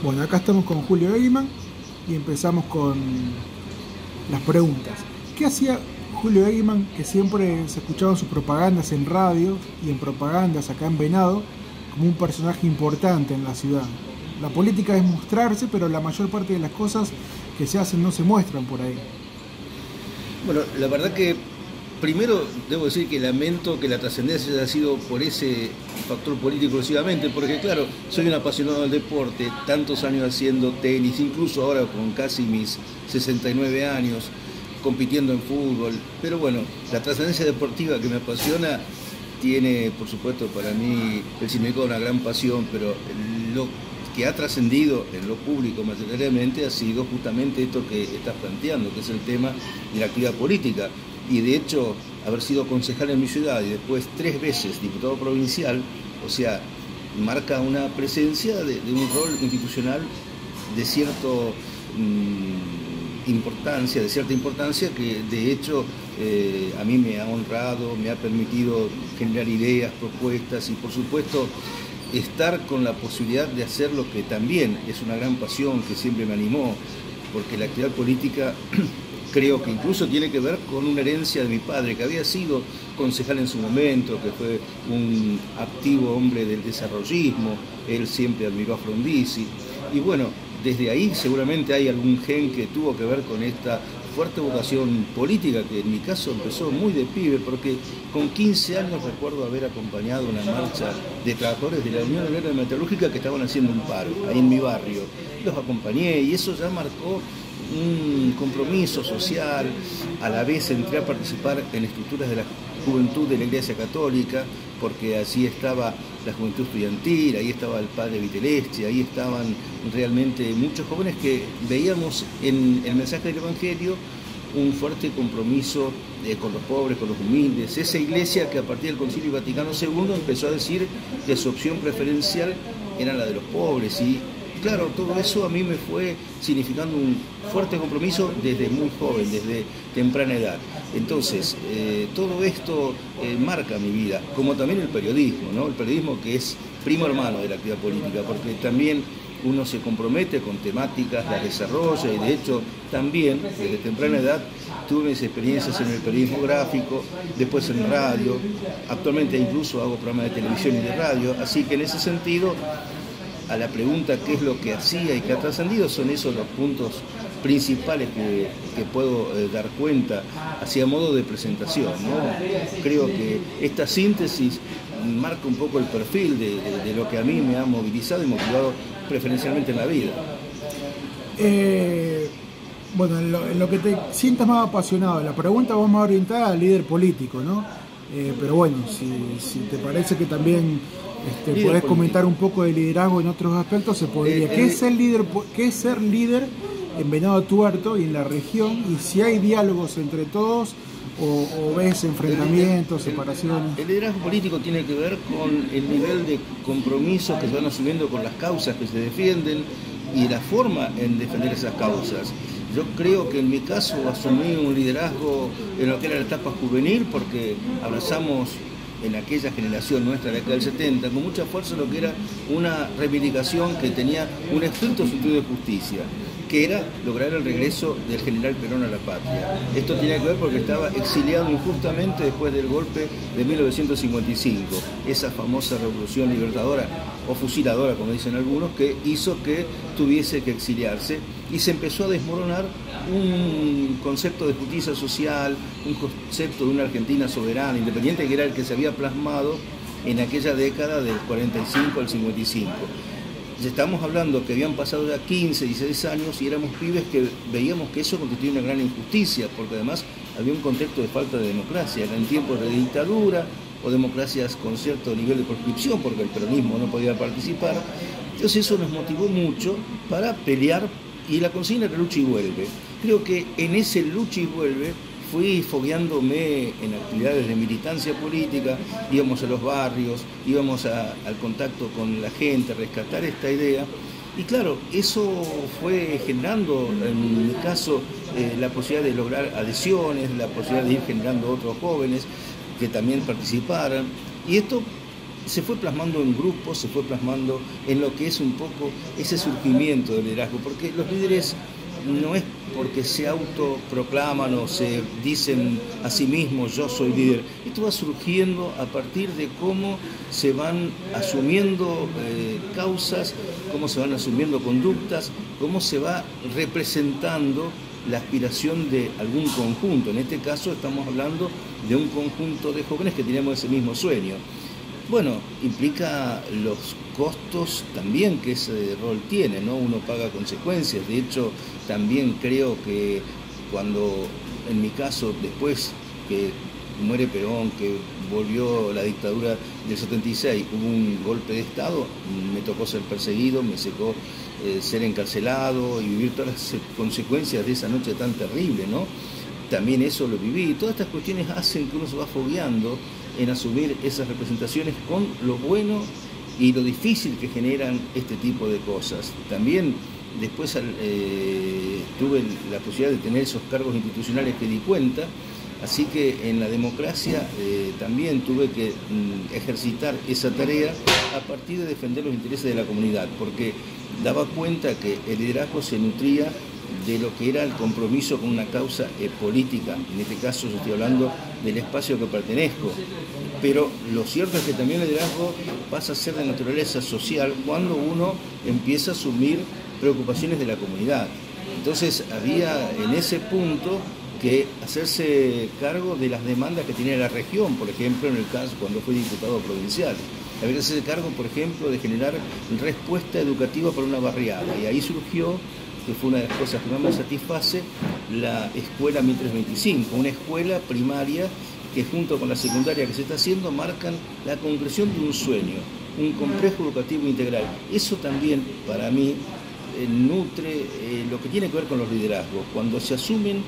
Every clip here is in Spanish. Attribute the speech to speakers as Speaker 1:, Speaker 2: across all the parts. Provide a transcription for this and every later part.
Speaker 1: Bueno, acá estamos con Julio Eguiman y empezamos con las preguntas. ¿Qué hacía Julio Eguiman, que siempre se escuchaban sus propagandas en radio y en propagandas acá en Venado, como un personaje importante en la ciudad? La política es mostrarse, pero la mayor parte de las cosas que se hacen no se muestran por ahí.
Speaker 2: Bueno, la verdad que primero debo decir que lamento que la trascendencia haya sido por ese factor político exclusivamente, porque claro, soy un apasionado del deporte, tantos años haciendo tenis, incluso ahora con casi mis 69 años, compitiendo en fútbol, pero bueno, la trascendencia deportiva que me apasiona tiene, por supuesto, para mí el significado de una gran pasión, pero lo que ha trascendido en lo público mayoritariamente ha sido justamente esto que estás planteando, que es el tema de la actividad política. Y de hecho, haber sido concejal en mi ciudad y después 3 veces diputado provincial, o sea, marca una presencia de un rol institucional de cierta importancia que de hecho a mí me ha honrado, me ha permitido generar ideas, propuestas y por supuesto estar con la posibilidad de hacer lo que también es una gran pasión que siempre me animó, porque la actividad política creo que incluso tiene que ver con una herencia de mi padre, que había sido concejal en su momento, que fue un activo hombre del desarrollismo, él siempre admiró a Frondizi, y bueno, desde ahí seguramente hay algún gen que tuvo que ver con esta fuerte vocación política, que en mi caso empezó muy de pibe, porque con 15 años recuerdo haber acompañado una marcha de trabajadores de la Unión Obrera Metalúrgica que estaban haciendo un paro, ahí en mi barrio. Los acompañé y eso ya marcó un compromiso social. A la vez entré a participar en estructuras de la juventud de la Iglesia Católica, porque así estaba la juventud estudiantil, ahí estaba el padre Vitelesti, ahí estaban realmente muchos jóvenes que veíamos en el mensaje del Evangelio un fuerte compromiso con los pobres, con los humildes. Esa iglesia que a partir del Concilio Vaticano II empezó a decir que su opción preferencial era la de los pobres y claro, todo eso a mí me fue significando un fuerte compromiso desde muy joven, desde temprana edad. Entonces, todo esto marca mi vida, como también el periodismo, ¿no? El periodismo que es primo hermano de la actividad política, porque también uno se compromete con temáticas, las desarrolla y de hecho también desde temprana edad tuve mis experiencias en el periodismo gráfico, después en radio, actualmente incluso hago programas de televisión y de radio, así que en ese sentido a la pregunta qué es lo que hacía y que ha trascendido, son esos los puntos principales que puedo dar cuenta, hacia modo de presentación, ¿no? Creo que esta síntesis marca un poco el perfil de lo que a mí me ha movilizado y motivado preferencialmente en la vida.
Speaker 1: Bueno, en lo que te sientas más apasionado, la pregunta va más orientada al líder político, ¿no? Pero bueno, si te parece que también podés comentar un poco de liderazgo en otros aspectos, se podría. ¿Qué es ser líder en Venado Tuerto y en la región? Y si hay diálogos entre todos o ves enfrentamientos, separaciones.
Speaker 2: El liderazgo político tiene que ver con el nivel de compromiso que se van asumiendo con las causas que se defienden y la forma en defender esas causas. Yo creo que en mi caso asumí un liderazgo en lo que era la etapa juvenil porque abrazamos en aquella generación nuestra de la década del 70 con mucha fuerza lo que era una reivindicación que tenía un estricto sentido de justicia, que era lograr el regreso del general Perón a la patria. Esto tenía que ver porque estaba exiliado injustamente después del golpe de 1955, esa famosa revolución libertadora o fusiladora, como dicen algunos, que hizo que tuviese que exiliarse y se empezó a desmoronar un concepto de justicia social, un concepto de una Argentina soberana, independiente, que era el que se había plasmado en aquella década del 45 al 55. Estamos hablando que habían pasado ya 15, 16 años y éramos pibes que veíamos que eso constituía una gran injusticia, porque además había un contexto de falta de democracia, eran tiempos de dictadura o democracias con cierto nivel de proscripción, porque el peronismo no podía participar. Entonces eso nos motivó mucho para pelear y la consigna era lucha y vuelve. Creo que en ese lucha y vuelve fui fogueándome en actividades de militancia política, íbamos a los barrios, íbamos al contacto con la gente, a rescatar esta idea. Y claro, eso fue generando, en mi caso, la posibilidad de lograr adhesiones, la posibilidad de ir generando otros jóvenes que también participaran. Y esto se fue plasmando en grupos, se fue plasmando en lo que es un poco ese surgimiento del liderazgo, porque los líderes no es porque se autoproclaman o se dicen a sí mismos yo soy líder. Esto va surgiendo a partir de cómo se van asumiendo causas, cómo se van asumiendo conductas, cómo se va representando la aspiración de algún conjunto. En este caso estamos hablando de un conjunto de jóvenes que tenemos ese mismo sueño. Bueno, implica los costos también que ese rol tiene, ¿no? Uno paga consecuencias. De hecho, también creo que cuando, en mi caso, después que muere Perón, que volvió la dictadura del 76, hubo un golpe de Estado, me tocó ser perseguido, me secó ser encarcelado y vivir todas las consecuencias de esa noche tan terrible, ¿no? También eso lo viví. Todas estas cuestiones hacen que uno se va fogueando en asumir esas representaciones con lo bueno y lo difícil que generan este tipo de cosas. También después tuve la posibilidad de tener esos cargos institucionales que di cuenta, así que en la democracia también tuve que ejercitar esa tarea a partir de defender los intereses de la comunidad, porque daba cuenta que el liderazgo se nutría de lo que era el compromiso con una causa política. En este caso yo estoy hablando del espacio que pertenezco, pero lo cierto es que también el liderazgo pasa a ser de naturaleza social cuando uno empieza a asumir preocupaciones de la comunidad. Entonces había en ese punto que hacerse cargo de las demandas que tenía la región, por ejemplo, en el caso cuando fui diputado provincial. Había que hacerse cargo, por ejemplo, de generar respuesta educativa para una barriada, y ahí surgió, que fue una de las cosas que más me satisface, la Escuela 1325, una escuela primaria que junto con la secundaria que se está haciendo marcan la concreción de un sueño, un complejo educativo integral. Eso también para mí nutre lo que tiene que ver con los liderazgos, cuando se asumen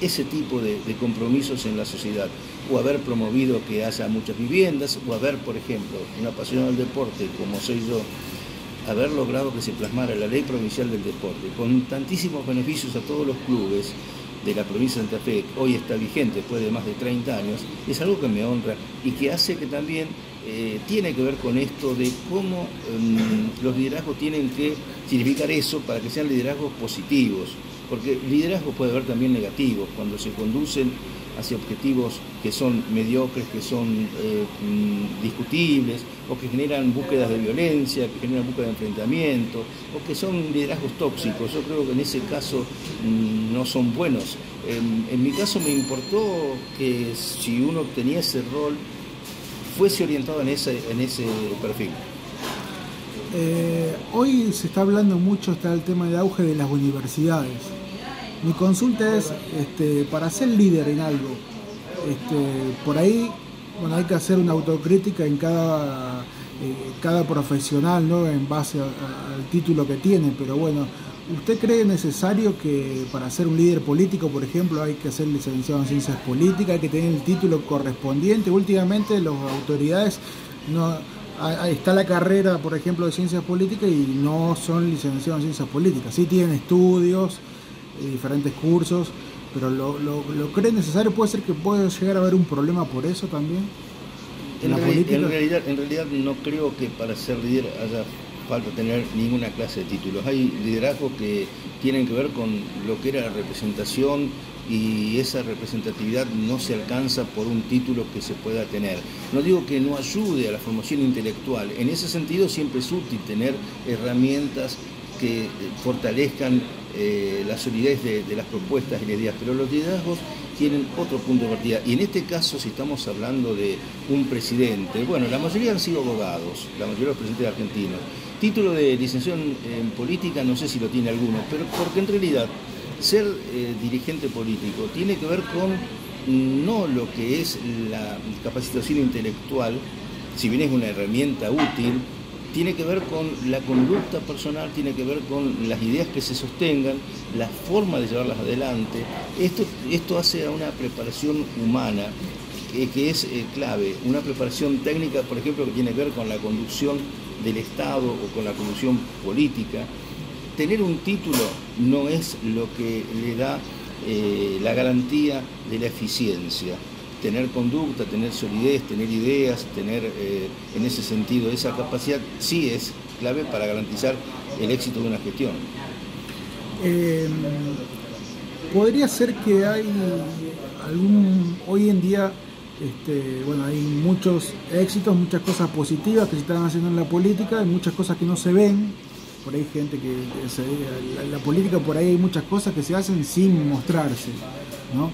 Speaker 2: ese tipo de compromisos en la sociedad, o haber promovido que haya muchas viviendas, o haber, por ejemplo, un apasionado del deporte como soy yo, haber logrado que se plasmara la ley provincial del deporte, con tantísimos beneficios a todos los clubes de la provincia de Santa Fe, hoy está vigente después de más de 30 años, es algo que me honra y que hace que también tiene que ver con esto de cómo los liderazgos tienen que significar eso para que sean liderazgos positivos, porque liderazgos puede haber también negativos, cuando se conducen hacia objetivos que son mediocres, que son discutibles, o que generan búsquedas de violencia, que generan búsquedas de enfrentamiento, o que son liderazgos tóxicos. Yo creo que en ese caso no son buenos. En mi caso me importó que si uno tenía ese rol, fuese orientado en ese perfil.
Speaker 1: Hoy se está hablando mucho, está el tema de auge de las universidades. Mi consulta es, para ser líder en algo, por ahí, bueno, hay que hacer una autocrítica en cada profesional, ¿no? En base al título que tiene, pero bueno, ¿usted cree necesario que para ser un líder político, por ejemplo, hay que ser licenciado en ciencias políticas, hay que tener el título correspondiente? Últimamente las autoridades no... Está la carrera, por ejemplo, de ciencias políticas y no son licenciados en ciencias políticas. Sí tienen estudios, diferentes cursos, pero ¿lo cree necesario? ¿Puede ser que pueda llegar a haber un problema por eso también?
Speaker 2: En realidad no creo que para ser líder haya falta tener ninguna clase de títulos. Hay liderazgos que tienen que ver con lo que era la representación, y esa representatividad no se alcanza por un título que se pueda tener. No digo que no ayude a la formación intelectual, en ese sentido siempre es útil tener herramientas que fortalezcan la solidez de las propuestas y las ideas, pero los liderazgos tienen otro punto de partida, y en este caso, si estamos hablando de un presidente, bueno, la mayoría han sido abogados, la mayoría de los presidentes argentinos. Título de licenciado en política no sé si lo tiene alguno, pero porque en realidad ser dirigente político tiene que ver con no lo que es la capacitación intelectual, si bien es una herramienta útil, tiene que ver con la conducta personal, tiene que ver con las ideas que se sostengan, la forma de llevarlas adelante. Esto hace a una preparación humana que es clave, una preparación técnica, por ejemplo, que tiene que ver con la conducción del Estado o con la conducción política. Tener un título no es lo que le da la garantía de la eficiencia. tener conducta, tener solidez, tener ideas, tener en ese sentido esa capacidad sí es clave para garantizar el éxito de una gestión.
Speaker 1: Podría ser que hay hoy en día, bueno, hay muchos éxitos, muchas cosas positivas que se están haciendo en la política, hay muchas cosas que no se ven. Por ahí hay gente la política, por ahí hay muchas cosas que se hacen sin mostrarse, ¿no?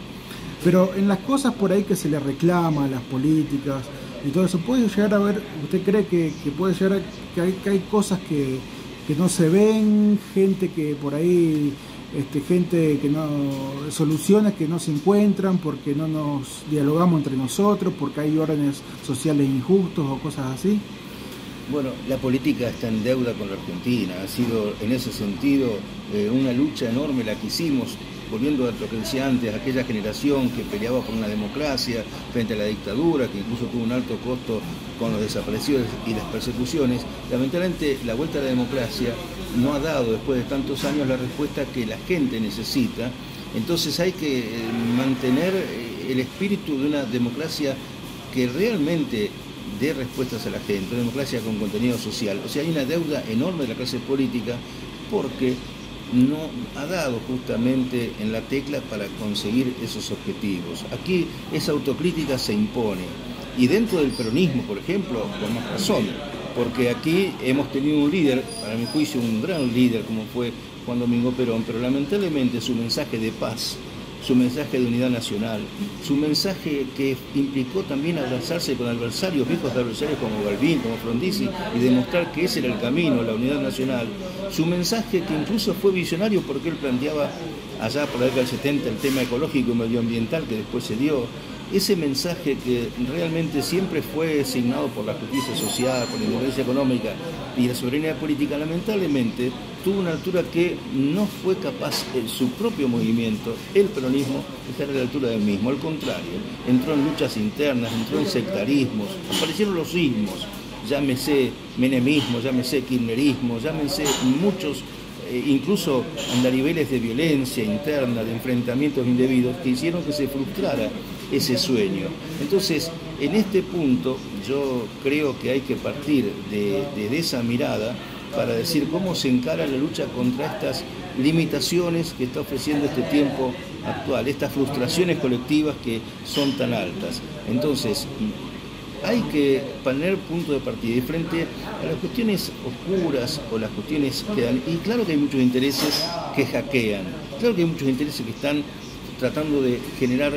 Speaker 1: Pero en las cosas por ahí que se le reclama a las políticas y todo eso, ¿puede llegar a ver, usted cree que puede llegar a, que hay cosas que no se ven, gente que por ahí, gente que no, soluciones que no se encuentran porque no nos dialogamos entre nosotros, porque hay órdenes sociales injustos o cosas así?
Speaker 2: Bueno, la política está en deuda con la Argentina, ha sido en ese sentido una lucha enorme la que hicimos, volviendo a lo que decía antes, aquella generación que peleaba por una democracia frente a la dictadura, que incluso tuvo un alto costo con los desaparecidos y las persecuciones. Lamentablemente la vuelta a la democracia no ha dado después de tantos años la respuesta que la gente necesita, entonces hay que mantener el espíritu de una democracia que realmente dé respuestas a la gente, una democracia con contenido social. O sea, hay una deuda enorme de la clase política porque no ha dado justamente en la tecla para conseguir esos objetivos. Aquí esa autocrítica se impone. Y dentro del peronismo, por ejemplo, con más razón, porque aquí hemos tenido un líder, para mi juicio un gran líder como fue Juan Domingo Perón, pero lamentablemente su mensaje de paz, su mensaje de unidad nacional, su mensaje que implicó también abrazarse con adversarios, viejos adversarios como Balbín, como Frondizi, y demostrar que ese era el camino, la unidad nacional, su mensaje que incluso fue visionario porque él planteaba allá por la década del 70 el tema ecológico y medioambiental que después se dio, ese mensaje que realmente siempre fue signado por la justicia social, por la independencia económica y la soberanía política, lamentablemente tuvo una altura que no fue capaz su propio movimiento, el peronismo, de estar a la altura del mismo. Al contrario, entró en luchas internas, entró en sectarismos, aparecieron los sismos, llámese menemismo, llámese kirchnerismo, llámese muchos incluso andariveles de violencia interna, de enfrentamientos indebidos que hicieron que se frustrara ese sueño. Entonces, en este punto yo creo que hay que partir de esa mirada para decir cómo se encara la lucha contra estas limitaciones que está ofreciendo este tiempo actual, estas frustraciones colectivas que son tan altas. Entonces, hay que poner punto de partida y frente a las cuestiones oscuras o las cuestiones que dan, y claro que hay muchos intereses que hackean, claro que hay muchos intereses que están tratando de generar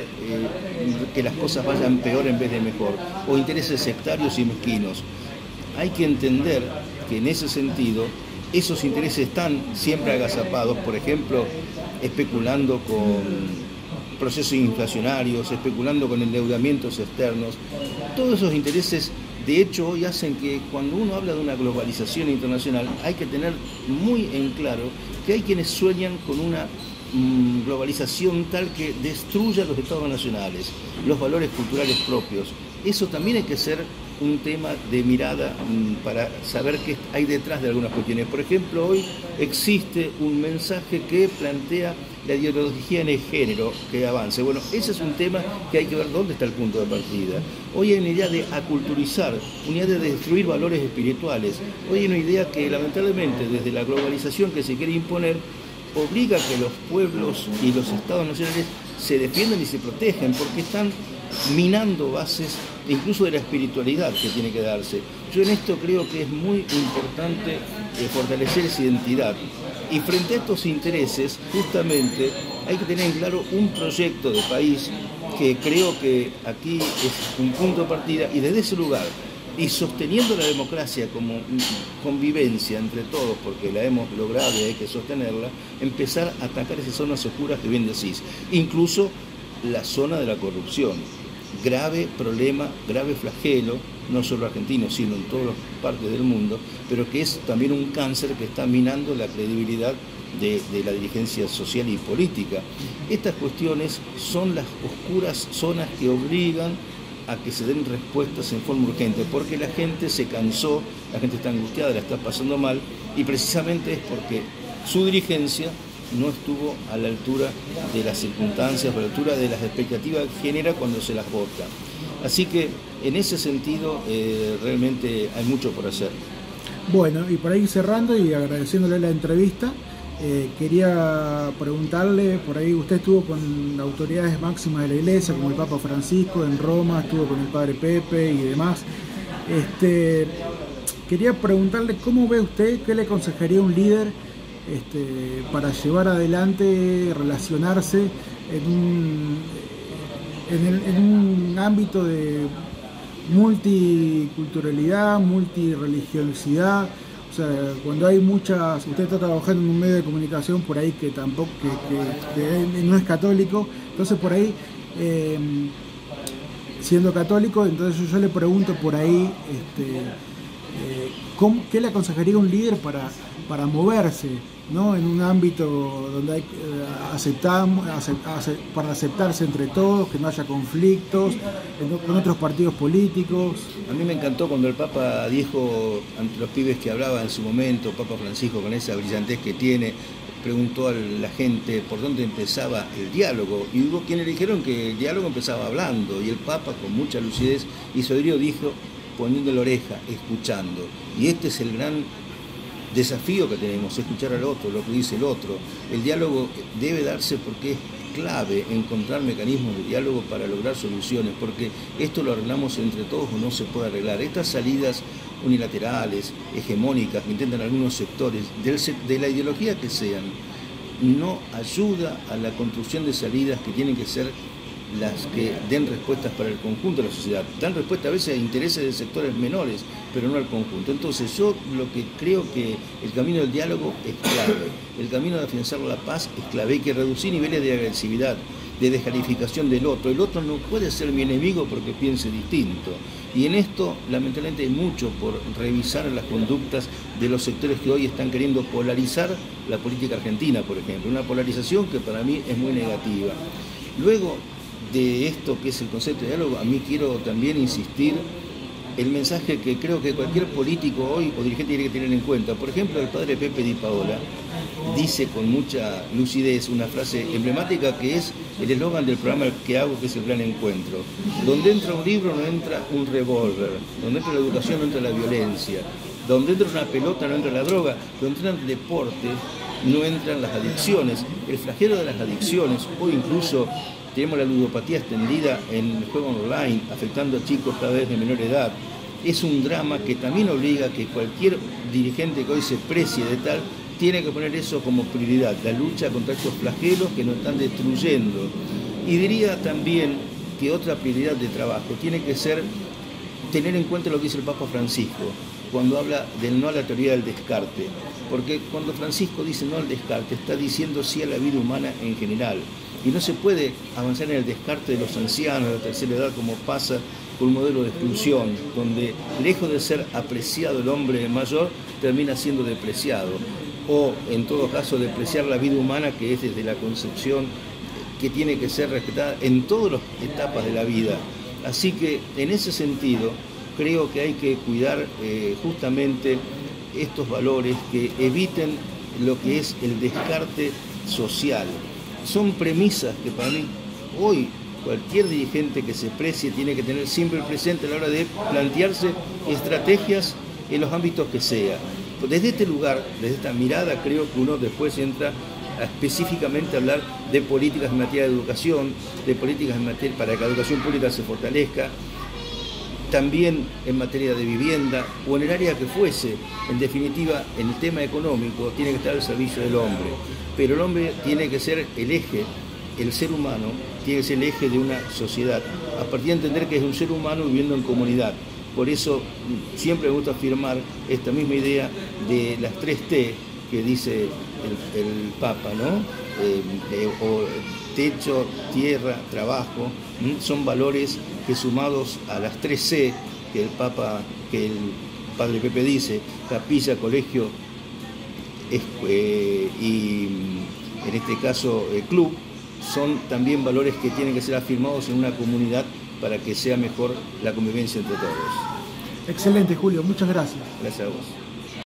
Speaker 2: que las cosas vayan peor en vez de mejor, o intereses sectarios y mezquinos. Hay que entender que en ese sentido esos intereses están siempre agazapados, por ejemplo, especulando con procesos inflacionarios, especulando con endeudamientos externos. Todos esos intereses, de hecho, hoy hacen que cuando uno habla de una globalización internacional, hay que tener muy en claro que hay quienes sueñan con una globalización tal que destruya los estados nacionales, los valores culturales propios. Eso también hay que ser un tema de mirada para saber qué hay detrás de algunas cuestiones. Por ejemplo, hoy existe un mensaje que plantea la ideología en el género que avance. Bueno, ese es un tema que hay que ver dónde está el punto de partida. Hoy hay una idea de aculturizar, una idea de destruir valores espirituales. Hoy hay una idea que lamentablemente desde la globalización que se quiere imponer obliga a que los pueblos y los estados nacionales se defiendan y se protejan porque están minando bases incluso de la espiritualidad que tiene que darse. Yo en esto creo que es muy importante fortalecer esa identidad. Y frente a estos intereses, justamente, hay que tener en claro un proyecto de país que creo que aquí es un punto de partida y desde ese lugar, y sosteniendo la democracia como convivencia entre todos, porque la hemos logrado y hay que sostenerla, empezar a atacar esas zonas oscuras que bien decís, incluso la zona de la corrupción. Grave problema, grave flagelo, no solo argentino, sino en todas las partes del mundo, pero que es también un cáncer que está minando la credibilidad de la dirigencia social y política. Estas cuestiones son las oscuras zonas que obligan a que se den respuestas en forma urgente, porque la gente se cansó, la gente está angustiada, la está pasando mal, y precisamente es porque su dirigencia no estuvo a la altura de las circunstancias, a la altura de las expectativas que genera cuando se las vota. Así que en ese sentido realmente hay mucho por hacer.
Speaker 1: Bueno, y por ahí cerrando y agradeciéndole la entrevista, quería preguntarle, por ahí usted estuvo con autoridades máximas de la Iglesia, como el Papa Francisco en Roma, estuvo con el Padre Pepe y demás. Quería preguntarle cómo ve usted, qué le aconsejaría a un líder para llevar adelante, relacionarse en un ámbito de multiculturalidad, multireligiosidad. O sea, cuando hay muchas, usted está trabajando en un medio de comunicación por ahí que tampoco, que no es católico, entonces por ahí, siendo católico, entonces yo le pregunto por ahí, ¿qué le aconsejaría a un líder para moverse, ¿no? En un ámbito donde hay para aceptarse entre todos, que no haya conflictos con otros partidos políticos?
Speaker 2: A mí me encantó cuando el Papa dijo ante los pibes que hablaba en su momento, Papa Francisco, con esa brillantez que tiene, preguntó a la gente por dónde empezaba el diálogo, y hubo quienes dijeron que el diálogo empezaba hablando, y el Papa con mucha lucidez y soberbio dijo, poniendo la oreja, escuchando. Y este es el gran desafío que tenemos, escuchar al otro, lo que dice el otro. El diálogo debe darse porque es clave encontrar mecanismos de diálogo para lograr soluciones, porque esto lo arreglamos entre todos o no se puede arreglar. Estas salidas unilaterales, hegemónicas, que intentan algunos sectores, de la ideología que sean, no ayuda a la construcción de salidas que tienen que ser las que den respuestas para el conjunto de la sociedad. Dan respuesta a veces a intereses de sectores menores, pero no al conjunto. Entonces yo lo que creo que el camino del diálogo es clave, el camino de afianzar la paz es clave. Hay que reducir niveles de agresividad, de descalificación del otro. El otro no puede ser mi enemigo porque piense distinto. Y en esto, lamentablemente, hay mucho por revisar las conductas de los sectores que hoy están queriendo polarizar la política argentina, por ejemplo. Una polarización que para mí es muy negativa. Luego de esto que es el concepto de diálogo, a mí quiero también insistir el mensaje que creo que cualquier político hoy o dirigente tiene que tener en cuenta. Por ejemplo, el padre Pepe Di Paola dice con mucha lucidez una frase emblemática que es el eslogan del programa que hago, que es el Gran Encuentro. Donde entra un libro no entra un revólver, donde entra la educación no entra la violencia, donde entra una pelota no entra la droga, donde entra el deporte no entran las adicciones. El flagelo de las adicciones, o incluso tenemos la ludopatía extendida en el juego online, afectando a chicos cada vez de menor edad. Es un drama que también obliga a que cualquier dirigente que hoy se precie de tal, tiene que poner eso como prioridad, la lucha contra estos flagelos que nos están destruyendo. Y diría también que otra prioridad de trabajo tiene que ser tener en cuenta lo que dice el Papa Francisco, cuando habla del no a la teoría del descarte. Porque cuando Francisco dice no al descarte, está diciendo sí a la vida humana en general. Y no se puede avanzar en el descarte de los ancianos de la tercera edad como pasa con un modelo de exclusión, donde lejos de ser apreciado el hombre mayor, termina siendo depreciado. O, en todo caso, depreciar la vida humana, que es desde la concepción que tiene que ser respetada en todas las etapas de la vida. Así que, en ese sentido, creo que hay que cuidar justamente estos valores que eviten lo que es el descarte social. Son premisas que para mí hoy cualquier dirigente que se precie tiene que tener siempre presente a la hora de plantearse estrategias en los ámbitos que sea. Desde este lugar, desde esta mirada, creo que uno después entra a específicamente hablar de políticas en materia de educación, de políticas en materia para que la educación pública se fortalezca, también en materia de vivienda o en el área que fuese. En definitiva, en el tema económico tiene que estar al servicio del hombre, pero el hombre tiene que ser el eje, el ser humano tiene que ser el eje de una sociedad, a partir de entender que es un ser humano viviendo en comunidad. Por eso siempre me gusta afirmar esta misma idea de las 3T que dice el Papa, ¿no? O techo, tierra, trabajo, son valores que sumados a las 3C que el Padre Pepe dice, capilla, colegio y en este caso club, son también valores que tienen que ser afirmados en una comunidad para que sea mejor la convivencia entre todos.
Speaker 1: Excelente, Julio, muchas gracias.
Speaker 2: Gracias a vos.